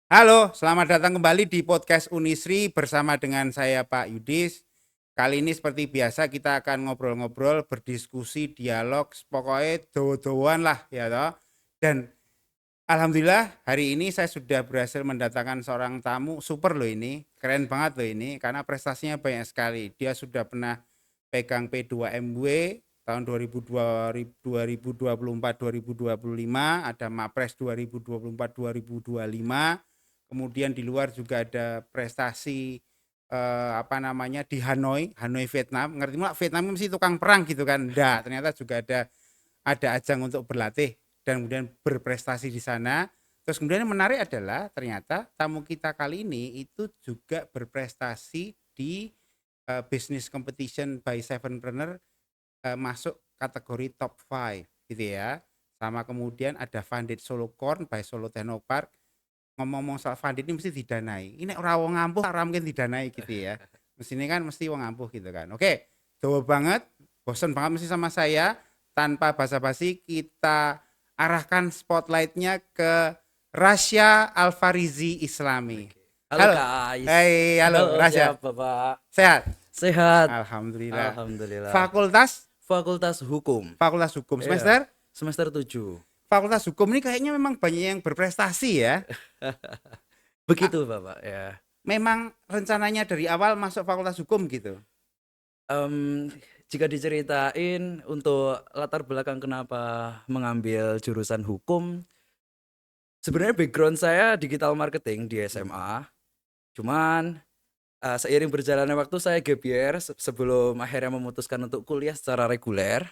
Halo, selamat datang kembali di podcast Unisri bersama dengan saya Pak Yudis. Kali ini seperti biasa kita akan ngobrol-ngobrol, berdiskusi, dialog, pokoknya dowo-dowoan lah ya toh. Dan alhamdulillah hari ini saya sudah berhasil mendatangkan seorang tamu super loh ini, keren banget loh ini karena prestasinya banyak sekali. Dia sudah pernah pegang P2MW tahun 2024-2025, ada Mapres 2024-2025. Kemudian di luar juga ada prestasi di Hanoi Vietnam. Ngerti nggak Vietnam mesti tukang perang gitu kan? Enggak, ternyata juga ada ajang untuk berlatih dan kemudian berprestasi di sana. Terus kemudian yang menarik adalah ternyata tamu kita kali ini itu juga berprestasi di business competition by Sevenpreneur, masuk kategori top 5 gitu ya. Sama kemudian ada Funded Solo Corn by Solo Technopark. Ngomong-ngomong soal funded ini mesti didanai. Ini orang wong ampuh ora mungkin didanai gitu ya. Mestinya kan mesti wong ampuh gitu kan. Oke, jauh banget, bosen banget mesti sama saya. Tanpa basa-basi kita arahkan spotlightnya ke Rasya Alfarizi Islami. Oke. Halo Halo. Kak Ais. Halo Halo, Rasya. siap Bapak? Sehat? Sehat. Alhamdulillah. Alhamdulillah. Fakultas Fakultas Hukum. Fakultas Hukum Iya. semester Semester 7. Fakultas Hukum ini kayaknya memang banyak yang berprestasi ya. Begitu Bapak ya. Memang rencananya dari awal masuk Fakultas Hukum gitu. Em, Jika diceritain untuk latar belakang kenapa mengambil jurusan hukum, sebenarnya background saya digital marketing di SMA. Cuman seiring berjalannya waktu saya gap year sebelum akhirnya memutuskan untuk kuliah secara reguler.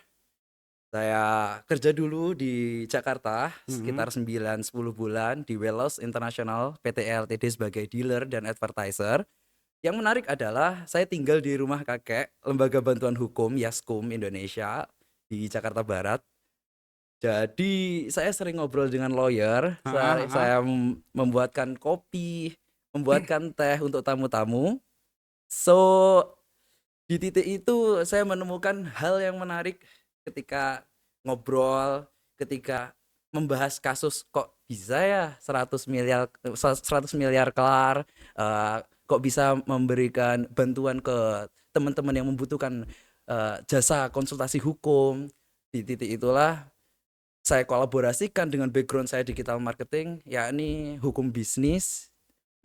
Saya kerja dulu di Jakarta Mhm. sekitar 9-10 bulan di Welos International PT Ltd sebagai dealer dan advertiser. Yang menarik adalah saya tinggal di rumah kakek Lembaga Bantuan Hukum Yaskum Indonesia di Jakarta Barat. Jadi saya sering ngobrol dengan lawyer, Heeh heeh. saya membuatkan kopi, membuatkan teh untuk tamu-tamu. So di titik itu saya menemukan hal yang menarik ketika ngobrol, ketika membahas kasus kok bisa ya 100 miliar 100 miliar kelar, kok bisa memberikan bantuan ke teman-teman yang membutuhkan jasa konsultasi hukum. Di titik itulah saya kolaborasikan dengan background saya digital marketing, yakni hukum bisnis.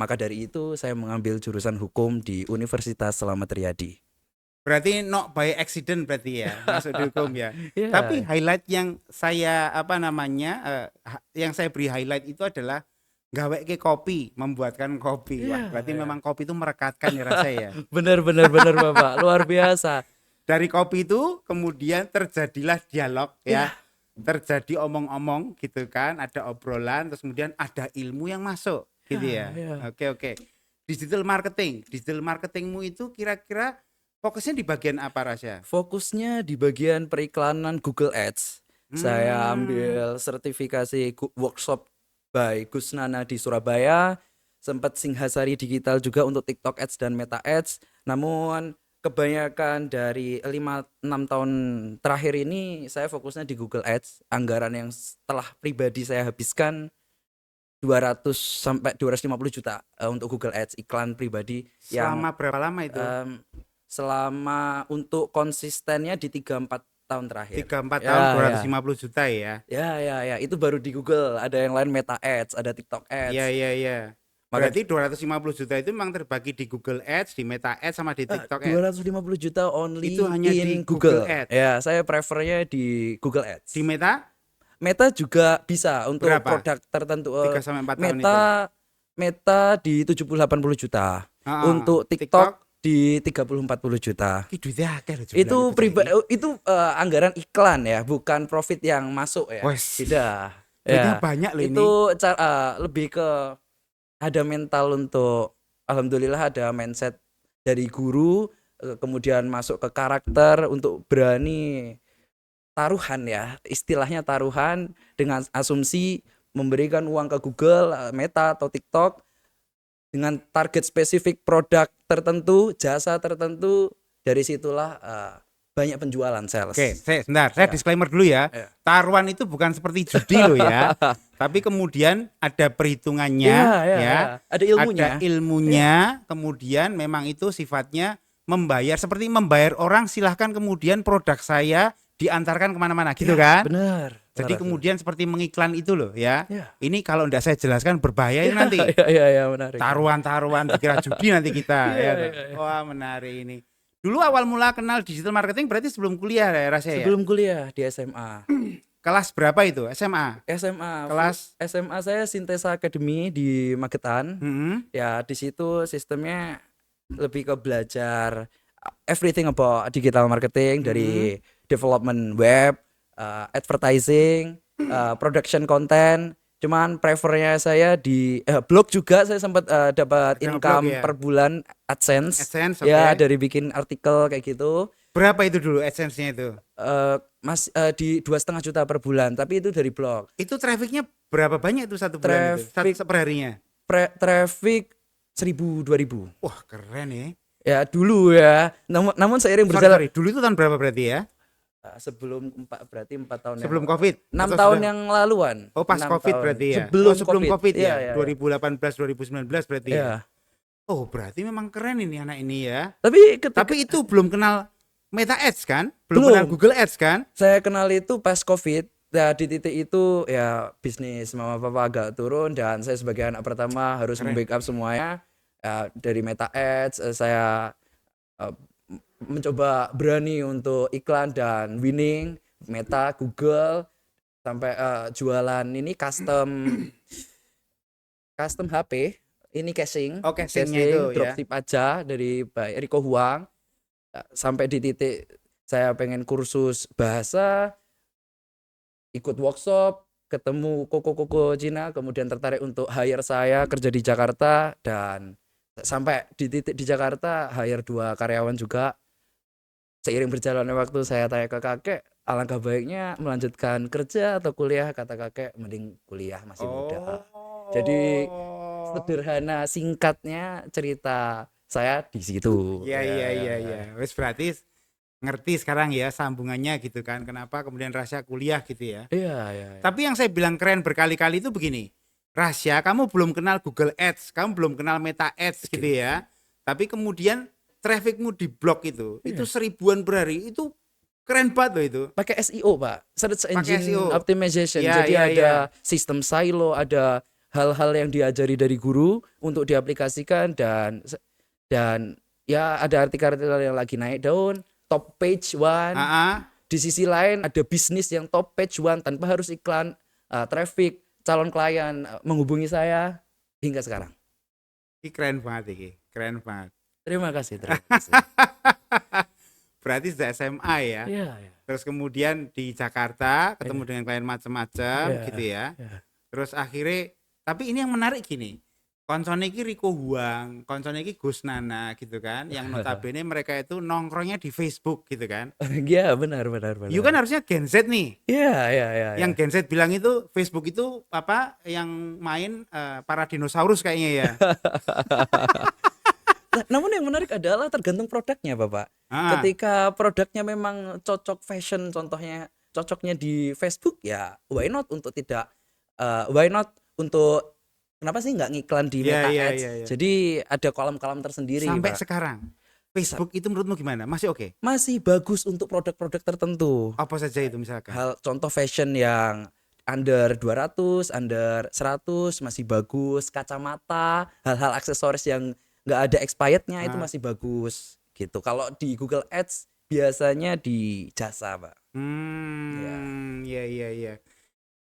Maka dari itu saya mengambil jurusan hukum di Universitas Selamat Riyadi. Berarti not by accident berarti ya, masuk di hukum ya. Tapi Iya. highlight yang saya yang saya beri highlight itu adalah gawe ke kopi, membuatkan kopi. Wah, Iya, berarti iya. memang kopi itu merekatkan ya rasa ya. Bener bener bener Bapak, luar biasa. Dari kopi itu kemudian terjadilah dialog ya. Iya, Terjadi omong-omong gitu kan, ada obrolan terus kemudian ada ilmu yang masuk gitu iya, ya. iya. Oke oke. Digital marketingmu itu kira-kira fokusnya di bagian apa Rasya? Fokusnya di bagian periklanan Google Ads. Saya Hmm. ambil sertifikasi workshop by Gus Nana di Surabaya, sempat Singhasari Digital juga untuk TikTok Ads dan Meta Ads. Namun kebanyakan dari 5-6 tahun terakhir ini saya fokusnya di Google Ads. Anggaran yang telah pribadi saya habiskan 200 sampai 250 juta untuk Google Ads iklan pribadi yang Selama berapa lama itu? selama untuk konsistennya di 3-4 tahun terakhir. 3-4 tahun Ya, ya. 250 juta ya. Ya, ya, ya. Itu baru di Google. Ada yang lain Meta Ads, ada TikTok Iya Ads. iya iya. Maka Berarti 250 juta itu memang terbagi di Google Ads, di Meta Ads sama di TikTok Ads. 250 juta Itu only hanya di in Google Google. Ads. Ya, saya prefernya di Google Di Ads. Meta Meta juga bisa untuk berapa? produk tertentu. 3 sampai 4 tahun itu. Meta Meta di 70-80 juta. Heeh. Untuk TikTok TikTok di 30-40 juta. ki duitnya akeh lho jumlah Itu itu saiki. anggaran iklan ya, bukan profit yang masuk ya. Wes, Beda. duitnya Ya. banyak loh ini. Itu lebih ke ada mental untuk alhamdulillah ada mindset dari guru, kemudian masuk ke karakter untuk berani taruhan ya, istilahnya taruhan dengan asumsi memberikan uang ke Google, Meta atau TikTok dengan target spesifik produk tertentu, jasa tertentu. Dari situlah banyak penjualan sales. Oke, saya Ya. disclaimer dulu ya. Ya. Taruhan itu bukan seperti judi loh ya. Tapi kemudian ada perhitungannya ya. Ada ilmunya. Ada ilmunya, kemudian memang itu sifatnya membayar seperti membayar orang, silahkan kemudian produk saya diantarkan kemana-mana gitu kan. Benar. Jadi kemudian seperti mengiklan itu loh ya. Ya. Ini kalau tidak saya jelaskan berbahaya ini nanti. Iya, menarik. Taruhan-taruhan dikira judi nanti kita Iya, ya. iya. Wah, menarik ini. Dulu awal mula kenal digital marketing berarti sebelum kuliah ya rasanya ya? Sebelum kuliah di SMA. Kelas berapa itu? SMA? SMA. Kelas? SMA saya Sintesa Academy di Magetan. Ya, di situ sistemnya lebih ke belajar everything about digital marketing dari development web, advertising, production content. Cuman prefernya saya di blog juga, saya sempat dapat Ada income blog ya? per bulan AdSense. AdSense, Ya, oke. dari bikin artikel kayak gitu. Berapa itu dulu AdSense-nya itu? Di 2,5 juta per bulan, tapi itu dari blog. Itu trafficnya berapa banyak itu satu bulan itu? Traffic- Perharinya? Traffic 1.000-2.000. Wah, keren ya. Ya dulu ya. Namun seiring Sorry, berjalan sorry. Dulu itu tahun berapa berarti ya? sebelum berarti 4 tahun Sebelum yang Covid? 6 Atau tahun sudah? yang laluan. Oh, pas 6 Covid tahun. berarti ya? Sebelum, Oh, sebelum COVID ya? Iya. 2018, 2019 berarti ya? Iya. Oh, berarti memang keren ini anak ini ya. Tapi ketika Tapi itu belum kenal Meta Ads kan? Belum Belum. kenal Google Ads kan? saya kenal itu pas Covid. Ya, di titik itu ya bisnis mama papa agak turun dan saya sebagai anak pertama harus membackup semuanya. Dari Meta Ads saya mencoba berani untuk iklan dan winning Meta, Google, sampai jualan ini custom HP, ini casing, Oh, casingnya itu ya. dropship aja dari Pak Riko Huang. Sampai di titik saya pengen kursus bahasa, ikut workshop, ketemu koko-koko Cina, kemudian tertarik untuk hire saya kerja di Jakarta, dan sampai di titik di Jakarta hire 2 karyawan juga. Seiring berjalannya waktu saya tanya ke kakek, alangkah baiknya melanjutkan kerja atau kuliah. Kata kakek, mending kuliah, masih muda. Jadi sederhana singkatnya cerita saya di situ. Iya. Wes berarti ngerti sekarang ya sambungannya gitu kan. Kenapa kemudian Rasya kuliah gitu ya. Iya. Tapi yang saya bilang keren berkali-kali itu begini. Rasya, kamu belum kenal Google Ads, kamu belum kenal Meta Ads gitu ya. Tapi kemudian trafficmu di blog itu 1000-an per hari, itu keren banget loh itu. Pakai SEO, Pak. Search Engine SEO. Optimization. Ya, Jadi ya, ada ya. sistem silo, ada hal-hal yang diajari dari guru untuk diaplikasikan, dan ya ada artikel-artikel yang lagi naik daun, top page one. Di sisi lain ada bisnis yang top page one tanpa harus iklan, traffic, calon klien menghubungi saya hingga sekarang. Ini keren banget ini, keren banget. Terima kasih. Berarti sudah SMA ya. Iya. Terus kemudian di Jakarta ketemu dengan klien macam-macam Iya. gitu ya. Iya. Terus akhirnya, tapi ini yang menarik gini. Koncone iki Riko Huang, koncone iki Gus Nana gitu kan, yang notabene mereka itu nongkrongnya di Facebook gitu kan. Iya, benar. You kan harusnya Gen Z nih. Iya. Yang Gen Z bilang itu Facebook itu apa yang main para dinosaurus kayaknya ya. Namun yang menarik adalah tergantung produknya, Bapak. Ketika produknya memang cocok fashion, contohnya cocoknya di Facebook, ya why not untuk kenapa sih nggak ngiklan di Meta Ads? Iya. Jadi ada kolam-kolam tersendiri, Sampai Pak. sekarang Facebook itu menurutmu gimana? Masih oke? Masih bagus untuk produk-produk tertentu. Apa saja itu misalkan? Contoh fashion yang under 200, under 100 masih bagus. Kacamata, hal-hal aksesoris yang nggak ada expirednya itu masih bagus gitu. Kalau di Google Ads biasanya di jasa, Pak. Iya.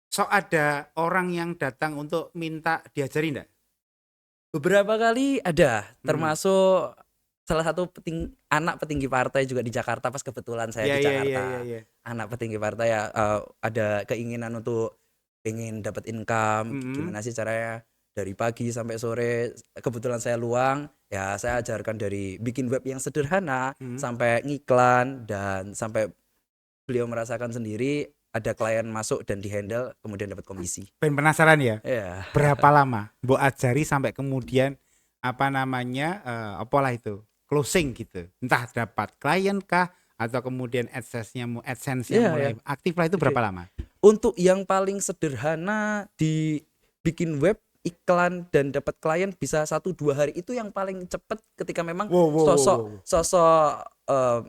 So ada orang yang datang untuk minta diajari enggak? Beberapa kali ada, termasuk salah satu anak petinggi partai juga di Jakarta, pas kebetulan saya di Jakarta. Iya. Anak petinggi partai ya, ada keinginan untuk pengen dapat income, gimana sih caranya dari pagi sampai sore. Kebetulan saya luang, ya saya ajarkan dari bikin web yang sederhana sampai ngiklan, dan sampai beliau merasakan sendiri ada klien masuk dan dihandle kemudian dapat komisi. Ben penasaran ya? Iya. Berapa lama mbok ajari sampai kemudian apalah itu closing gitu, entah dapat klien kah atau kemudian AdSense-nya Iya ya, mulai aktif lah, itu gede. berapa lama? Untuk yang paling sederhana dibikin web iklan dan dapat klien bisa 1-2 hari, itu yang paling cepet ketika memang Wow, wow, wow, sosok wow. sosok eh,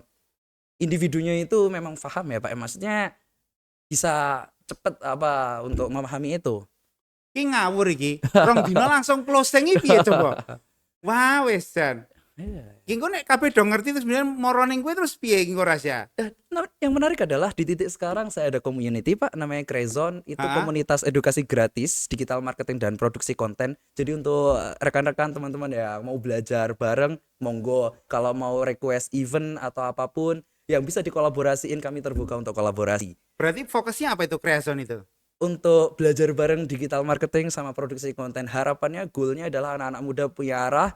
individunya itu memang paham ya Pak. Maksudnya bisa cepet apa untuk memahami itu. Ki ngawur iki. Rong dino langsung closing iki piye coba? Wah, wis jan. Iya. Ki engko nek kabeh do ngerti terus kemudian moro ning kowe terus piye ki engko Rasya? Yang menarik adalah di titik sekarang saya ada community Pak, namanya Crazon. Itu Heeh. komunitas edukasi gratis digital marketing dan produksi konten. Jadi untuk rekan-rekan teman-teman yang mau belajar bareng, monggo. Kalau mau request event atau apapun yang bisa dikolaborasiin, kami terbuka untuk kolaborasi. Berarti fokusnya apa itu Creazon itu? Untuk belajar bareng digital marketing sama produksi konten, harapannya goalnya adalah anak-anak muda punya arah,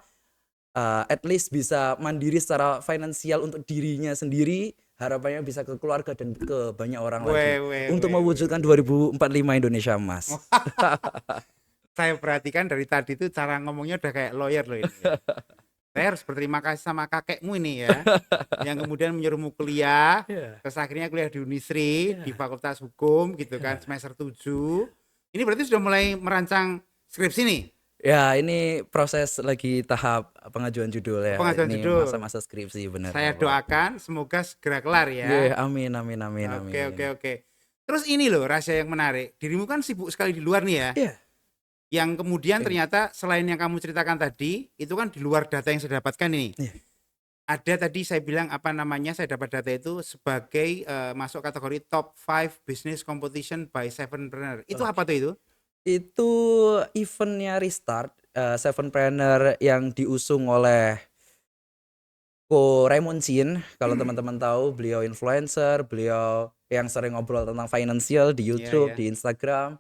at least bisa mandiri secara finansial untuk dirinya sendiri, harapannya bisa ke keluarga dan ke banyak orang lagi untuk mewujudkan 2045 Indonesia emas. Saya perhatikan dari tadi itu cara ngomongnya udah kayak lawyer loh ini ya. Saya harus berterima kasih sama kakekmu ini ya, yang kemudian menyuruhmu kuliah, Iya. terus akhirnya kuliah di Unisri, di Fakultas Hukum gitu kan, semester 7. Ini berarti sudah mulai merancang skripsi nih? Ya, ini proses lagi tahap pengajuan judul ya. Pengajuan Ini judul. masa-masa skripsi benar. Saya Bapak. doakan semoga segera kelar ya. Yeah, amin, amin, amin, amin. Oke. Terus ini loh rahasia yang menarik. Dirimu kan sibuk sekali di luar nih ya. Iya. Yang kemudian ternyata selain yang kamu ceritakan tadi, itu kan di luar data yang saya dapatkan ini. Iya. Ada tadi saya bilang apa namanya, saya dapat data itu sebagai masuk kategori top 5 business competition by Sevenpreneur. Itu apa tuh itu? Itu eventnya Restart, Sevenpreneur yang diusung oleh Ko Raymond Chin. Kalau teman-teman tahu, beliau influencer, beliau yang sering ngobrol tentang financial di YouTube, Iya. di Instagram.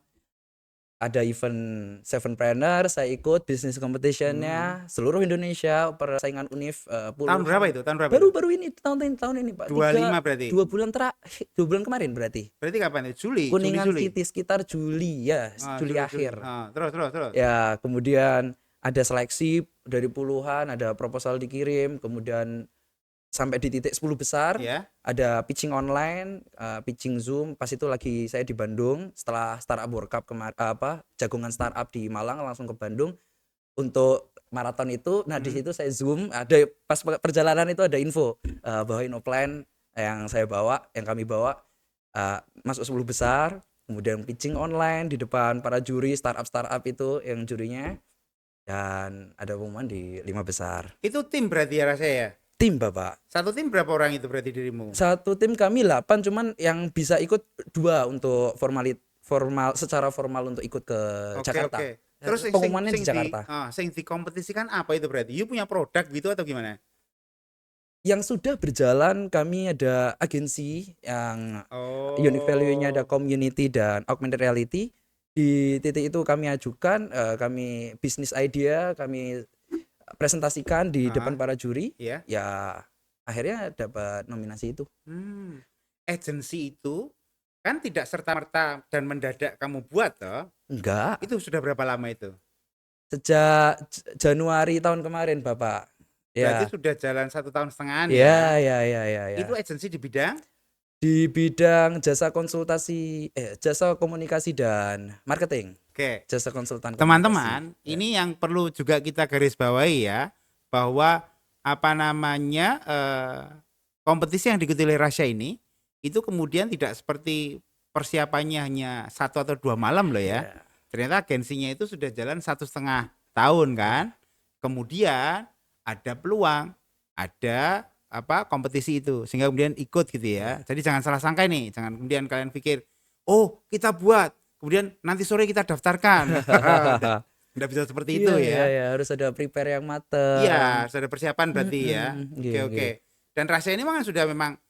Ada event Sevenpreneur, saya ikut business competitionnya seluruh Indonesia, persaingan univ. Tahun berapa itu? Tahun berapa? Baru-baru ini, tahun ini Pak. 25 berarti? 2 bulan terakhir, 2 bulan kemarin berarti. Berarti kapan itu? Juli? Kuningan Juli. City sekitar Juli ya, Juli akhir. Terus. Ya, kemudian ada seleksi dari puluhan, ada proposal dikirim, kemudian sampai di titik 10 besar. Ya. Ada pitching online, pitching Zoom. Pas itu lagi saya di Bandung, setelah Startup World Cup jagungan startup di Malang, langsung ke Bandung untuk maraton itu. Nah, di situ saya Zoom, ada pas perjalanan itu ada info bahwa Innoplan yang kami bawa masuk 10 besar, kemudian pitching online di depan para juri startup itu yang jurinya, dan ada pengumuman di 5 besar. Itu tim berarti ya rasanya ya? Tim Bapak. Satu tim berapa orang itu berarti dirimu? Satu tim kami 8, cuman yang bisa ikut 2 untuk secara formal untuk ikut ke Jakarta. Oke. Terus pengumumannya di Jakarta. Sing dikompetisikan apa itu berarti? You punya produk gitu atau gimana? Yang sudah berjalan, kami ada agensi yang unique value-nya ada community dan augmented reality. Di titik itu kami ajukan, kami bisnis idea, kami presentasikan di depan para juri. Iya. Ya akhirnya dapat nominasi itu. Agensi itu kan tidak serta-merta dan mendadak kamu buat toh? Enggak. Itu sudah berapa lama itu? Sejak Januari tahun kemarin Bapak. Berarti Ya. sudah jalan 1,5 tahun Ya. Itu agensi di bidang? Di bidang jasa konsultasi, jasa komunikasi dan marketing. Oke. Jasa konsultan. Teman-teman, ini yang perlu juga kita garis bawahi ya, bahwa apa namanya kompetisi yang diikuti oleh Rasya ini itu kemudian tidak seperti persiapannya hanya 1 atau 2 malam loh ya. Ternyata agensinya itu sudah jalan 1,5 tahun kan. Kemudian ada peluang, ada kompetisi itu sehingga kemudian ikut gitu ya. Jadi jangan salah sangka nih, jangan kemudian kalian pikir, oh kita buat, kemudian nanti sore kita daftarkan. Nggak bisa seperti itu ya. Iya, harus ada prepare yang matang. Iya, harus ada persiapan berarti ya. Oke. Dan Rasya ini sudah memang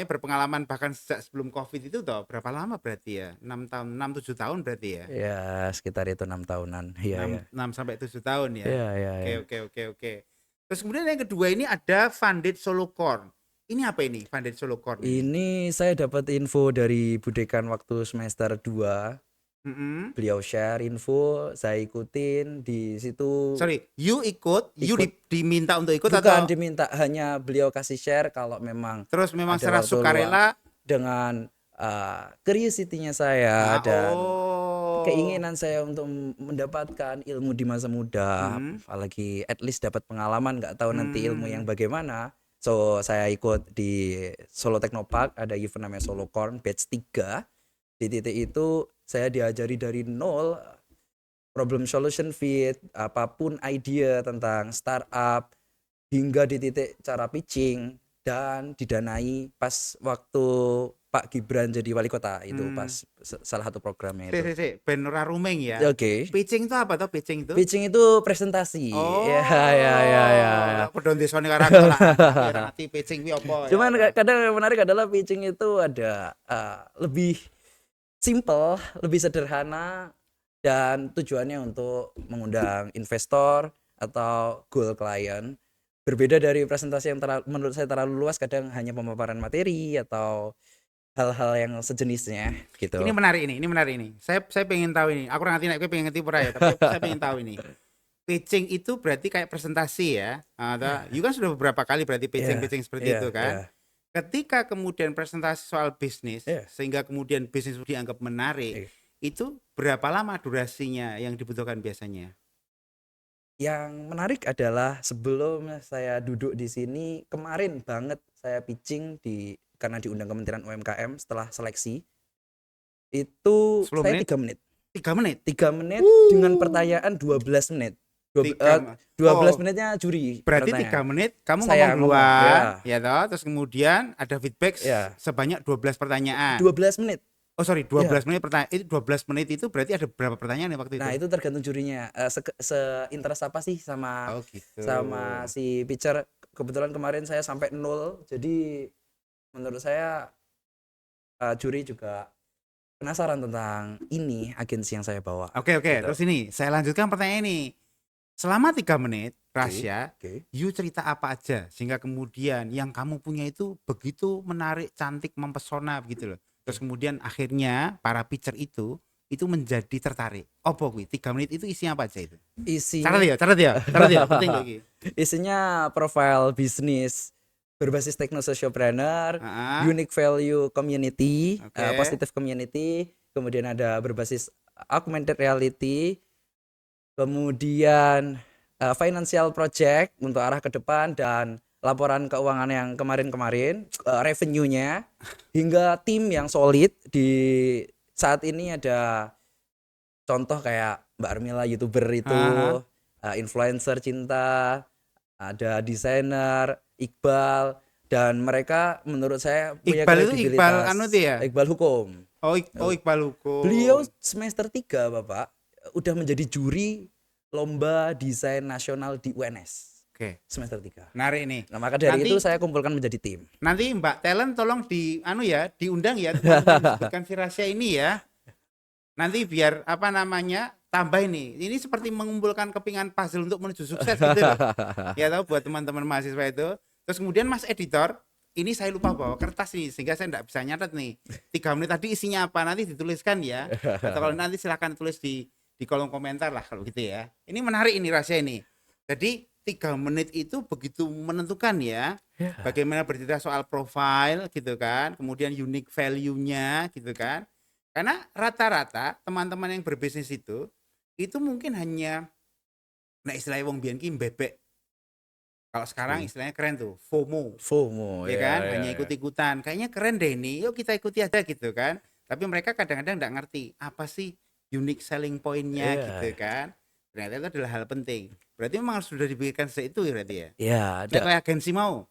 berpengalaman bahkan sejak sebelum COVID itu toh. Berapa lama berarti ya? 6 tahun, 6-7 tahun berarti ya? Ya, sekitar itu 6 tahunan. Iya. 6 sampai 7 tahun ya. Iya. Oke. Terus kemudian yang kedua ini ada Funded Solo Corn. Ini apa ini Funded Solo Corn? Ini saya dapat info dari Budekan waktu semester 2. Mm-mm. Beliau share info, saya ikutin di situ. Sorry, you Ikut diminta untuk ikut bukan atau diminta, hanya beliau kasih share kalau memang terus memang ada secara waktu luang sukarela? dengan curiosity-nya saya dan Oh. keinginan saya untuk mendapatkan ilmu di masa muda, Mm, apalagi at least dapat pengalaman, nggak tahu nanti ilmu yang mm, bagaimana. So saya ikut di Solo Technopark, ada event namanya Solo Corn batch 3. Di titik itu saya diajari dari nol problem solution fit, apapun idea tentang startup, hingga di titik cara pitching, dan didanai pas waktu Pak Gibran jadi wali kota itu pas mm. salah satu programnya Si, itu. si, si. Ben ora rumeng ya. Oke. Pitching itu apa tuh pitching itu? Pitching itu presentasi. Ya, ya, ya, ya, Oh, ya. kok pedon desone karo aku lah. Aku ora ngerti pitching kuwi apa ya. Cuman kadang yang menarik adalah pitching itu ada lebih simple, lebih sederhana, dan tujuannya untuk mengundang investor atau goal klien. Berbeda dari presentasi yang menurut saya terlalu luas, kadang hanya pemaparan materi atau hal-hal yang sejenisnya gitu. Ini menarik ini. Saya pengen tahu ini. Aku ora ngerti nek kowe pengen ngerti ora ya, tapi saya pengen tahu ini. Pitching itu berarti kayak presentasi ya. Atau you kan sudah beberapa kali berarti Iya, pitching seperti iya, itu iya, kan. Ketika kemudian presentasi soal bisnis iya, sehingga kemudian bisnis dianggap menarik, iya. itu berapa lama durasinya yang dibutuhkan biasanya? Yang menarik adalah sebelum saya duduk di sini, kemarin banget saya pitching karena diundang Kementerian UMKM setelah seleksi, itu 10 saya menit? 3 menit. 3 menit? 3 menit dengan pertanyaan 12 menit. 3 12 oh, menitnya juri berarti 3 pertanyaan. menit kamu ngomong Saya ngomong, duluan, ya, ya toh, terus kemudian ada feedback ya, sebanyak 12 pertanyaan. 12 menit. Oh sorry, Ya. 12 menit pertanyaan. Itu 12 menit itu berarti ada berapa pertanyaan ya waktu Nah, itu? itu tergantung jurinya. Se-interest apa sih sama Oh gitu. sama si pitcher. Kebetulan kemarin saya sampai 0. Jadi menurut saya juri juga penasaran tentang ini agensi yang saya bawa Oke, gitu. terus ini saya lanjutkan pertanyaan ini. Selama 3 menit, Oke, Rasya, oke. you cerita apa aja sehingga kemudian yang kamu punya itu begitu menarik, cantik, mempesona begitu loh. Terus kemudian akhirnya para pitcher itu menjadi tertarik. Apa kuwi? 3 menit itu isinya apa aja itu? Isinya Catat ya, penting kok iki. isinya profile bisnis berbasis techno-sociopreneur, Heeh. unique value community, Oke. positive community, kemudian ada berbasis augmented reality, kemudian financial project untuk arah ke depan, dan laporan keuangan yang kemarin-kemarin, revenue-nya, hingga tim yang solid. Di saat ini ada contoh kayak Mbak Armila, YouTuber itu, Heeh. influencer cinta, ada desainer Iqbal, dan mereka menurut saya punya Iqbal itu Iqbal anu tuh kredibilitas. ya? Iqbal Hukum. Oh, Iqbal Beliau Hukum. semester 3, Bapak, udah menjadi juri lomba desain nasional di UNS Oke. semester 3. Menarik nih. Nah, maka dari itu Nanti saya kumpulkan menjadi tim. nanti Mbak Talent tolong diundang ya teman-teman yang disebutkan si Rasya ini ya. Nanti biar apa namanya tambah ini. Ini seperti mengumpulkan kepingan puzzle untuk menuju sukses gitu loh. Ya tahu buat teman-teman mahasiswa itu. Terus kemudian Mas Editor, ini saya lupa bawa kertas nih sehingga saya tidak bisa nyatet nih. 3 menit tadi isinya apa nanti dituliskan ya. Atau kalau nanti silakan tulis di kolom komentar lah kalau gitu ya. Ini menarik ini rahasia ini. Jadi 3 menit itu begitu menentukan ya. Bagaimana bercerita soal profile gitu kan. Kemudian unique value-nya gitu kan. Karena rata-rata teman-teman yang berbisnis itu mungkin hanya nah istilahnya wong biyen ki bebek. Kalau sekarang istilahnya keren tuh, FOMO. FOMO, Ya ya, kan, ya, hanya ya. ikut-ikutan. Kayaknya keren deh ini, yuk kita ikuti aja gitu kan. Tapi mereka kadang-kadang enggak ngerti apa sih unique selling point-nya gitu Iya, kan. Ternyata itu adalah hal penting. Berarti memang harus sudah dipikirkan sejak itu ya berarti ya. ya, Nek ada. kayak agensi mau,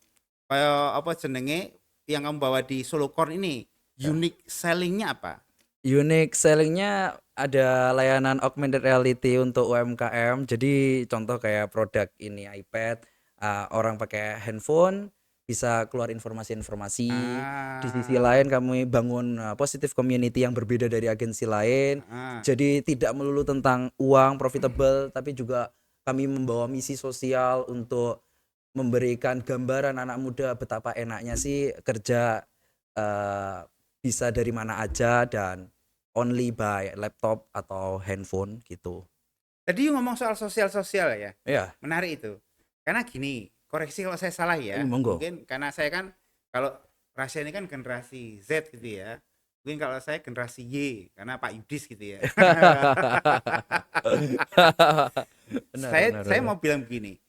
kayak apa jenenge yang kamu bawa di Solo Corn ini, unique selling-nya apa? Unique selling-nya ada layanan augmented reality untuk UMKM. Jadi contoh kayak produk ini iPad, orang pakai handphone bisa keluar informasi-informasi. Di sisi Ah, lain kami bangun positive community yang berbeda dari agensi lain. ah. Jadi tidak melulu tentang uang profitable, tapi juga kami membawa misi sosial untuk memberikan gambaran anak muda betapa enaknya sih kerja, bisa dari mana aja, dan only by laptop atau handphone gitu. Tadi ngomong soal sosial-sosial ya. Ya, Menarik itu. Karena gini, koreksi kalau saya salah ya. monggo. Mungkin karena saya kan kalau Rasya ini kan generasi Z gitu ya. Mungkin kalau saya generasi Y karena Pak Yudis gitu ya. Benar, saya benar, saya benar. mau bilang begini.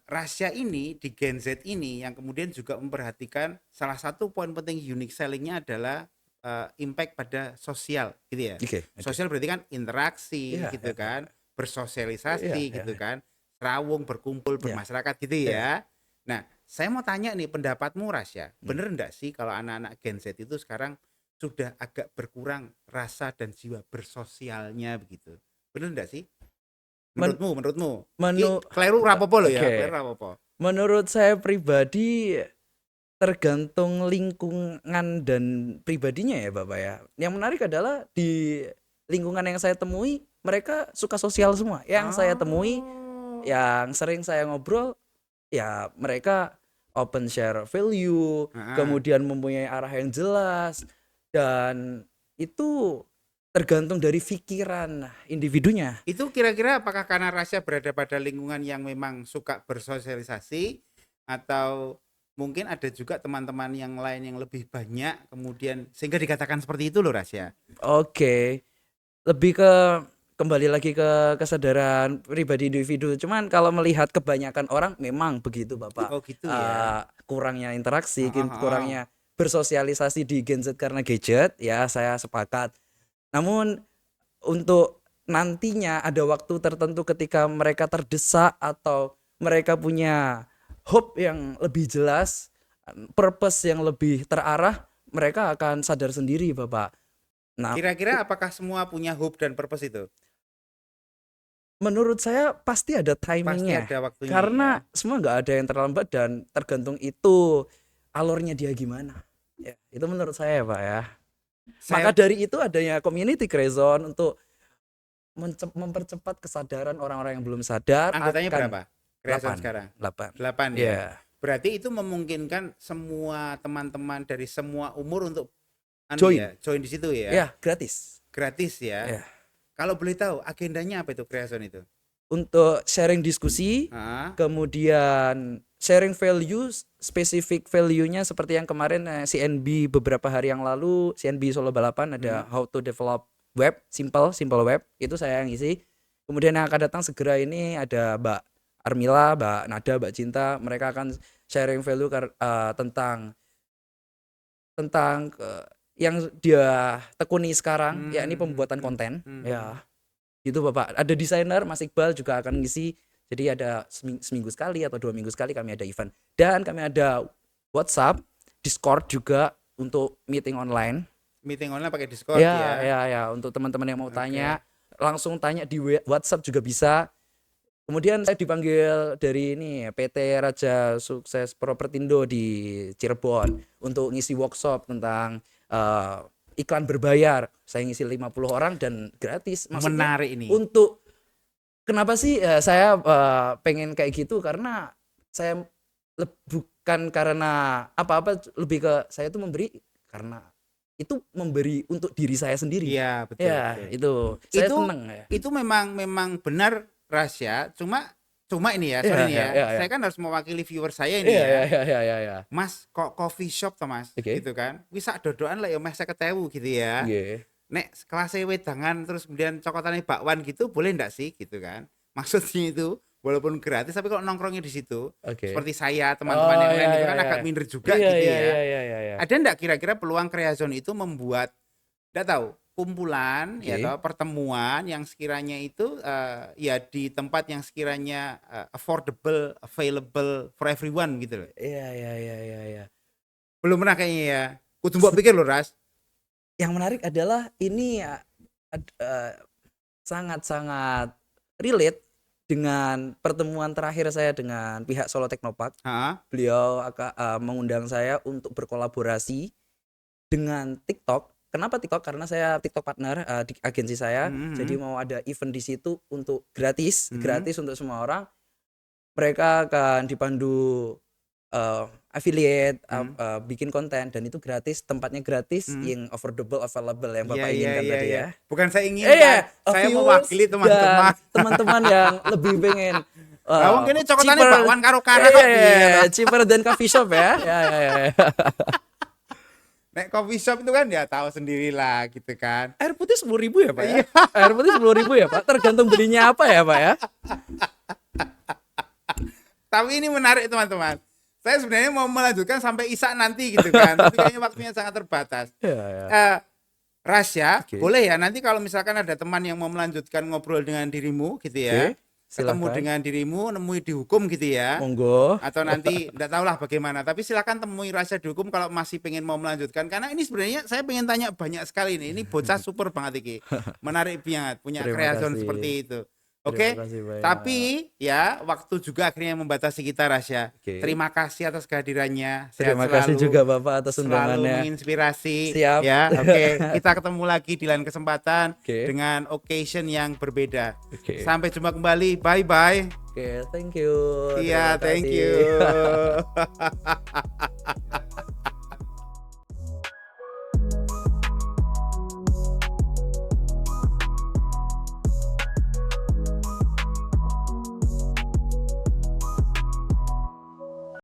Rasya ini di Gen Z ini yang kemudian juga memperhatikan salah satu poin penting unique sellingnya adalah impact pada sosial gitu ya. Oke, oke. Sosial berarti kan interaksi Iya, gitu iya, kan, iya, bersosialisasi iya, gitu kan, serawung berkumpul iya, bermasyarakat gitu iya. ya. Nah, saya mau tanya nih pendapatmu Rasya, Hmm. bener enggak sih kalau anak-anak Gen Z itu sekarang sudah agak berkurang rasa dan jiwa bersosialnya begitu? Bener enggak sih? Men- Menurutmu? menu Kleru rapopo lo ya, kleru Oke. rapopo. Menurut saya pribadi tergantung lingkungan dan pribadinya ya Bapak ya. Yang menarik adalah di lingkungan yang saya temui mereka suka sosial semua. Yang saya temui, Oh. yang sering saya ngobrol, ya mereka open share value, Heeh. kemudian mempunyai arah yang jelas, dan itu tergantung dari pikiran individunya. Itu kira-kira apakah karena Rasya berada pada lingkungan yang memang suka bersosialisasi atau mungkin ada juga teman-teman yang lain yang lebih banyak kemudian sehingga dikatakan seperti itu loh Rasya. Oke, lebih ke kembali lagi ke kesadaran pribadi individu. Cuman kalau melihat kebanyakan orang memang begitu Bapak. Oh gitu ya. Kurangnya interaksi, Heeh, heeh. kurangnya bersosialisasi di Gen Z karena gadget, ya saya sepakat. Namun untuk nantinya ada waktu tertentu ketika mereka terdesak atau mereka punya hope yang lebih jelas, purpose yang lebih terarah, mereka akan sadar sendiri Bapak. Nah, Kira-kira apakah semua punya hope dan purpose itu? menurut saya pasti ada Pasti timingnya, ada waktunya ya. karena semua nggak ada yang terlambat dan tergantung itu alurnya dia gimana. Ya, itu menurut saya Pak ya. Maka Saya dari itu adanya community Crazon untuk mempercepat kesadaran orang-orang yang belum sadar anggotanya akan berapa? Kreason 8, sekarang? 8. 8 ya. Ya, Berarti itu memungkinkan semua teman-teman dari semua umur untuk join. join di situ ya. Ya, gratis. Gratis ya. Ya. Kalau boleh tahu agendanya apa itu Kreason itu? Untuk sharing diskusi, Hah? kemudian sharing value, spesifik value-nya seperti yang kemarin CNB beberapa hari yang lalu, CNB Solo Balapan ada how to develop web, simple web, itu saya yang isi. Kemudian yang akan datang segera ini ada Mbak Armila, Mbak Nada, Mbak Cinta, mereka akan sharing value tentang yang dia tekuni sekarang, yakni pembuatan konten, ya. Gitu Bapak. Ada desainer Mas Iqbal juga akan ngisi. Jadi ada seminggu sekali atau 2 minggu sekali kami ada event. Dan kami ada WhatsApp, Discord juga untuk meeting online. Meeting online pakai Discord Ya, ya. ya, ya. Untuk teman-teman yang mau Oke. tanya, langsung tanya di WhatsApp juga bisa. Kemudian saya dipanggil dari ini PT Raja Sukses Propertindo di Cirebon untuk ngisi workshop tentang iklan berbayar. Saya ngisi 50 orang dan gratis. Maksudnya Menarik ini. untuk kenapa sih saya pengen kayak gitu, karena saya bukan karena apa-apa, lebih ke saya itu memberi karena itu memberi untuk diri saya sendiri. Iya, betul, Ya, betul. itu saya Itu seneng ya. itu memang benar Rasya, cuma ini ya, Iya, sorry nih iya, ya. iya, iya. Saya kan harus mewakili viewer saya ini Iya, iya, ya. iya, iya, iya, iya. Mas, kok coffee shop toh Mas, Oke. gitu kan. Wis sak dodokan lah ya Mas 50.000 gitu ya. Nggih. Nek kelas wedangan terus kemudian cokotannya bakwan gitu boleh enggak sih gitu kan. Maksudnya itu walaupun gratis tapi kalau nongkrongnya di situ Oke. seperti saya, teman-teman Oh, yang iya, lain itu iya, kan iya. agak minder juga Iya, gitu iya, ya. iya, iya, iya, iya. Ada enggak kira-kira peluang Creazone itu membuat enggak tahu kumpulan ya Oke. toh pertemuan yang sekiranya itu ya di tempat yang sekiranya affordable, available for everyone gitu loh. Iya, iya, iya, iya, iya. Belum pernah kayaknya ya. Kudu mbok pikir loh Ras. Yang menarik adalah ini ya sangat-sangat relate dengan pertemuan terakhir saya dengan pihak Solo Technopark. Heeh. Beliau akan mengundang saya untuk berkolaborasi dengan TikTok. Kenapa TikTok? Karena saya TikTok partner di agensi saya. Jadi mau ada event di situ untuk gratis untuk semua orang. Mereka akan dipandu affiliate, Hmm. bikin konten dan itu gratis, tempatnya gratis, Hmm. yang affordable, available yang Iya, Bapak iya, inginkan iya, tadi iya. ya. Bukan saya inginkan, saya Viewers mewakili dan teman-teman. teman-teman yang lebih pengen Lah wong kene cokotane cheaper, bakwan karo kana kok piye to. cheaper than coffee shop ya. Ya. Nek coffee shop itu kan ya tahu sendirilah gitu kan. Air putih 10.000 ya Pak ya? Iya. Air putih 10.000 ya Pak? Tergantung belinya apa ya Pak ya? Tapi ini menarik teman-teman. Saya sebenarnya mau melanjutkan sampai Isya nanti gitu kan. Tapi kayaknya waktunya sangat terbatas. Ya. Rasya, Oke. boleh ya nanti kalau misalkan ada teman yang mau melanjutkan ngobrol dengan dirimu gitu ya. Oke, Ketemu silakan. dengan dirimu, nemui di hukum gitu ya. Monggo. Atau nanti enggak tahulah bagaimana, tapi silakan temui Rasya di hukum kalau masih pengen mau melanjutkan, karena ini sebenarnya saya pengen tanya banyak sekali ini bocah super banget iki, menarik banget, punya Terima kreasi kasih. seperti itu. Terima Oke, kasih banyak. tapi ya waktu juga akhirnya membatasi kita Rasya. Oke. Terima kasih atas kehadirannya. Sehat Terima kasih selalu, juga Bapak atas selalu undangannya. menginspirasi. Siap. Ya, oke. Kita ketemu lagi di lain kesempatan Oke. dengan occasion yang berbeda. Oke. Sampai jumpa kembali. Bye bye. Oke, thank you. Iya, Terima thank kasih. you.